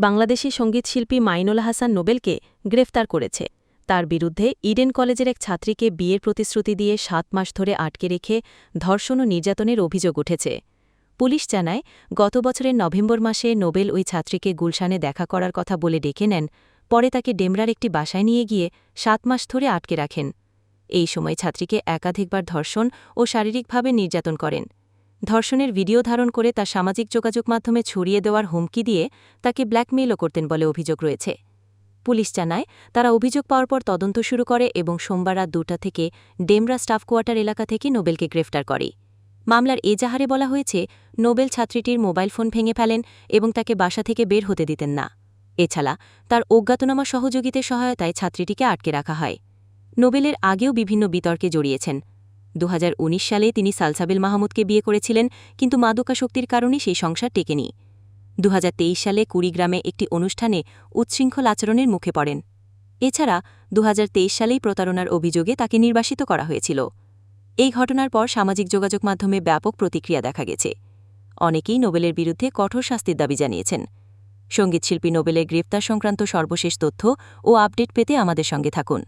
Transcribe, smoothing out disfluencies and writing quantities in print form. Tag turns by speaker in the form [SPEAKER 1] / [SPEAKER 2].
[SPEAKER 1] বাংলাদেশি সঙ্গীতশিল্পী মাইনুল হাসান নোবেলকে গ্রেফতার করেছে। তার বিরুদ্ধে ইডেন কলেজের এক ছাত্রীকে বিয়ের প্রতিশ্রুতি দিয়ে ৭ মাস ধরে আটকে রেখে ধর্ষণ ও নির্যাতনের অভিযোগ উঠেছে। পুলিশ জানায়, গত বছরের নভেম্বর মাসে নোবেল ওই ছাত্রীকে গুলশানে দেখা করার কথা বলে ডেকে নেন, পরে তাকে ডেমরার একটি বাসায় নিয়ে গিয়ে ৭ মাস ধরে আটকে রাখেন। এই সময় ছাত্রীকে একাধিকবার ধর্ষণ ও শারীরিকভাবে নির্যাতন করেন। ধর্ষণের ভিডিও ধারণ করে তা সামাজিক যোগাযোগ মাধ্যমে ছড়িয়ে দেওয়ার হুমকি দিয়ে তাকে ব্ল্যাকমেইলও করতেন বলে অভিযোগ রয়েছে। পুলিশ জানায়, তারা অভিযোগ পাওয়ার পর তদন্ত শুরু করে এবং সোমবার রাত ২টা থেকে ডেমরা স্টাফ কোয়ার্টার এলাকা থেকে নোবেলকে গ্রেফতার করে। মামলার এজাহারে বলা হয়েছে, নোবেল ছাত্রীটির মোবাইল ফোন ভেঙে ফেলেন এবং তাকে বাসা থেকে বের হতে দিতেন না। এছাড়া তার অজ্ঞাতনামা সহযোগীদের সহায়তায় ছাত্রীটিকে আটকে রাখা হয়। নোবেলের আগেও বিভিন্ন বিতর্কে জড়িয়েছেন। ২০১৯ সালে তিনি সালসাবিল মাহমুদকে বিয়ে করেছিলেন, কিন্তু মাদকাসক্তির কারণে সেই সংসার টেকেনি। ২০২৩ সালে কুড়িগ্রামে একটি অনুষ্ঠানে উচ্ছৃঙ্খল আচরণের মুখে পড়েন। এছাড়া ২০২৩ সালেই প্রতারণার অভিযোগে তাকে নির্বাসিত করা হয়েছিল। এই ঘটনার পর সামাজিক যোগাযোগ মাধ্যমে ব্যাপক প্রতিক্রিয়া দেখা গেছে। অনেকেই নোবেলের বিরুদ্ধে কঠোর শাস্তির দাবি জানিয়েছেন। সঙ্গীতশিল্পী নোবেলের গ্রেফতার সংক্রান্ত সর্বশেষ তথ্য ও আপডেট পেতে আমাদের সঙ্গে থাকুন।